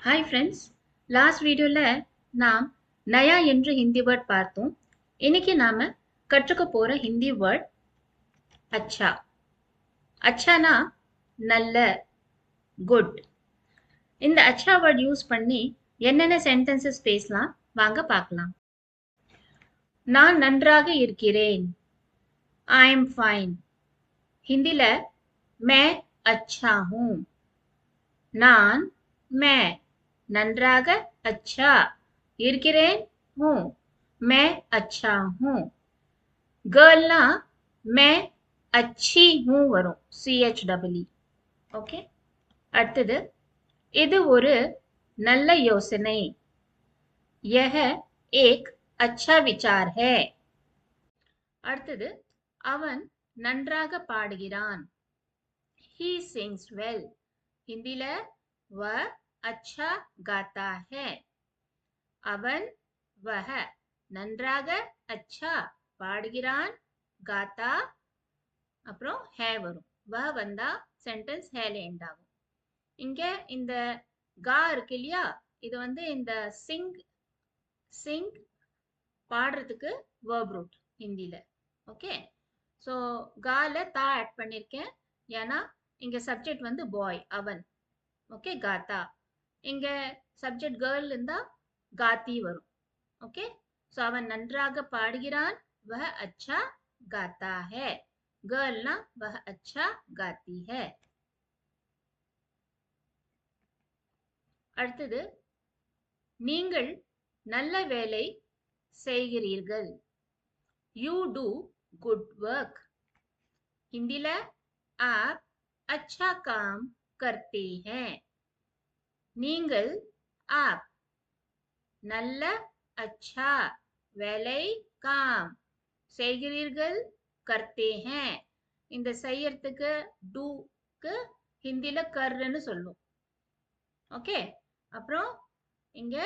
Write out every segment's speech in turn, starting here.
Hi friends, last வீடியோல நாம் நயா என்று ஹிந்தி வேர்ட் பார்த்தோம். இன்னைக்கு நாம கற்றுக்க போற ஹிந்தி வேர்ட் அச்சா. அச்சானா நல்ல, குட். இந்த அச்சா வேர்ட் யூஸ் பண்ணி என்னென்ன சென்டென்சஸ் பேசலாம் வாங்க பார்க்கலாம். நான் நன்றாக இருக்கிறேன். I am fine. ஹிந்தில मैं अच्छा हूँ. நான் मैं नंद्राग अच्छा இருக்கிறேன் हूँ मैं अच्छा हूँ गर्ल ना मैं अच्छी हूँ वரும் CHEE ஓகே அடுத்தது இது ஒரு நல்ல யோசனை यह एक अच्छा विचार है அடுத்தது அவன் நன்றாக பாடுகிறான் he sings well हिंदीல वह अच्छा गाता है அவன் वह நன்றாக अच्छा பாடுகிறான் गाता அப்புறம் है வரும் वह வந்தா சென்டென்ஸ் है ல எண்ட் ஆகும் இங்க இந்த கா இருக்கு இல்லையா இது வந்து இந்த சிங் பாடுறதுக்கு verb root ஹிந்தில ஓகே சோ கால தா ஆட் பண்ணிருக்கேன் ஏன்னா இங்க சப்ஜெக்ட் வந்து பாய் அவன் ஓகே गाता இங்க சப்ஜெக்ட் கேர்ள் இருந்தா गाती வரும் ஓகே சோ அவன் நன்றாக பாடுகிறான் वह अच्छा गाता है गर्ल ना वह अच्छा गाती है அடுத்தது நீங்கள் நல்ல வேலை செய்கிறீர்கள் you do good work हिंदीல आप अच्छा काम करते हैं நீங்கள் आप நல்ல अच्छा வேலை काम செய்கிறீர்கள் करते हैं இந்த செய்யறதுக்கு do க்கு ஹிந்தில கர்ன்னு சொல்லும் ஓகே அப்புறம் இங்க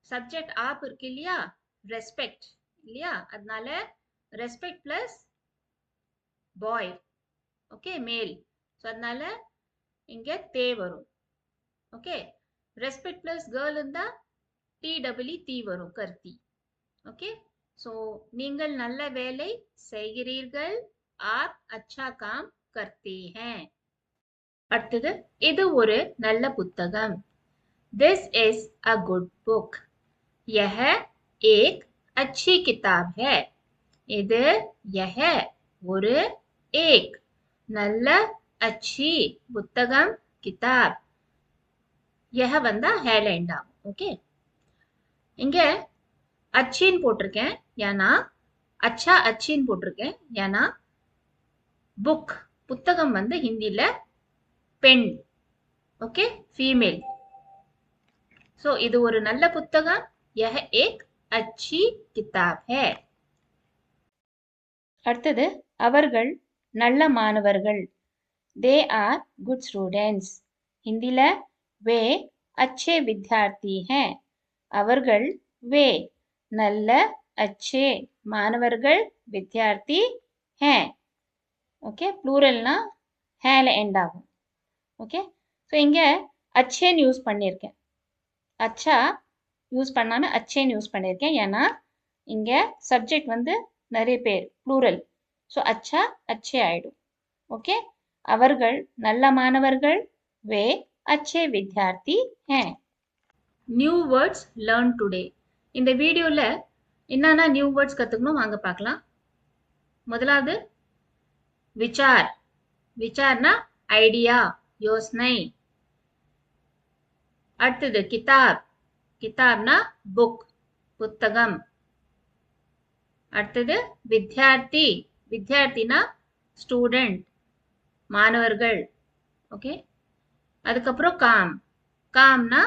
சப்ஜெக்ட் ஆப் இருக்கு இல்லையா ரெஸ்பெக்ட் இல்லையா அதனால ரெஸ்பெக்ட் பிளஸ் பாய் ஓகே மேல் சோ அதனால இங்க தே வரும் ஓகே ரெஸ்பெக்ட் பிளஸ் கேர்ள் இருந்தா டி வரும் கர்த்தி ஓகே சோ நீங்கள் நல்ல வேலை செய்கிறீர்கள் आप अच्छा काम करते हैं அடுத்தது இது ஒரு நல்ல புத்தகம் this is a good book यह एक अच्छी किताब है இது यह ஒரு एक நல்ல अच्छी புத்தகம் किताब यह வந்தா है ல எண்ட் ஆகும் ஓகே இங்க அச்சின்னு போட்டிருக்கேன் ஏன்னா அச்சா அச்சின்னு போட்டிருக்கேன் ஏன்னா புக் புத்தகம் வந்து ஹிந்தில பெண் ஓகே ஃபீமேல் சோ இது ஒரு நல்ல புத்தகம் यह एक अच्छी किताब है அடுத்தது அவர்கள் நல்ல மாணவர்கள் they are good students ஹிந்தில वे अच्छे विद्यार्थी हैं அவர்கள் वे நல்ல अच्छे மாணவர்கள் विद्यार्थी हैं ஓகே ப்ளூரல்னா है ல எண்ட் ஆகும் ஓகே சோ இங்க अच्छेன்னு யூஸ் பண்ணிருக்கேன் अच्छा யூஸ் பண்ணாம अच्छेன்னு யூஸ் பண்ணிருக்கேன் ஏன்னா இங்க சப்ஜெக்ட் வந்து நிறைய பேர் ப்ளூரல் சோ अच्छा अच्छे ஆயிடும் ஓகே அவர்கள் நல்ல மாணவர்கள் वे अच्छे विद्यार्थी हैं நியூ வேர்ட்ஸ் லேர்ன் டுடே இந்த வீடியோல என்னென்ன நியூ வேர்ட்ஸ் கத்துக்கணும் வாங்க பார்க்கலாம் முதலாவது विचार विचारना ஐடியா யோசனை அடுத்தது கிதாப் கிதாப்னா புக் புத்தகம் அடுத்தது வித்யார்த்தி வித்யார்த்தினா ஸ்டூடெண்ட் மாணவர்கள் ஓகே அதுக்கப்புறம் காம் காம்னா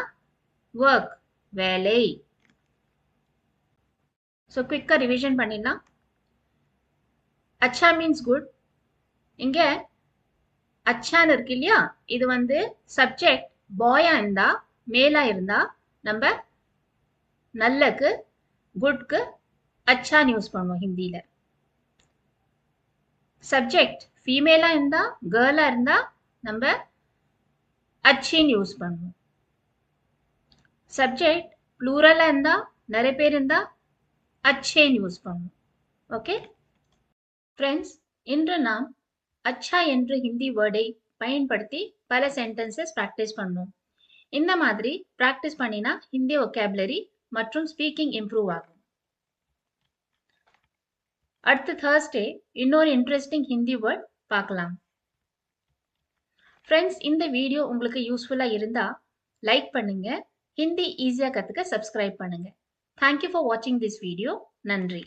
ஒர்க் வேலை ஸோ குவிக்கா ரிவிஷன் பண்ணிடலாம் அச்சா மீன்ஸ் குட் இங்க அச்சான்னு இருக்கு இல்லையா இது வந்து சப்ஜெக்ட் பாயா இருந்தா மேலா இருந்தா நம்ம நல்லக்கு குட்க்கு அச்சான்னு யூஸ் பண்ணுவோம் ஹிந்தியில சப்ஜெக்ட் ஃபீமேலா இருந்தா கேர்ளா இருந்தா நம்ம अच्छीன்னு யூஸ் பண்ணுவோம் சப்ஜெக்ட் ப்ளூரலாக இருந்தால் நிறைய பேர் இருந்தால் அச்சேன்னு யூஸ் பண்ணணும். ஓகே ஃப்ரெண்ட்ஸ், இன்று நாம் அச்சா என்ற ஹிந்தி வேர்டை பயன்படுத்தி பல சென்டென்சஸ் ப்ராக்டிஸ் பண்ணோம். இந்த மாதிரி ப்ராக்டிஸ் பண்ணினா ஹிந்தி ஒகேபுலரி மற்றும் ஸ்பீக்கிங் இம்ப்ரூவ் ஆகும். அடுத்த Thursday இன்னொரு இன்ட்ரெஸ்டிங் ஹிந்தி வேர்ட் பார்க்கலாம். ஃப்ரெண்ட்ஸ், இந்த வீடியோ உங்களுக்கு யூஸ்ஃபுல்லாக இருந்தால் லைக் பண்ணுங்க. ஹிந்தி ஈஸியாக கற்றுக்க சப்ஸ்கிரைப் பண்ணுங்க. தேங்க்யூ ஃபார் வாட்சிங் திஸ் வீடியோ. நன்றி.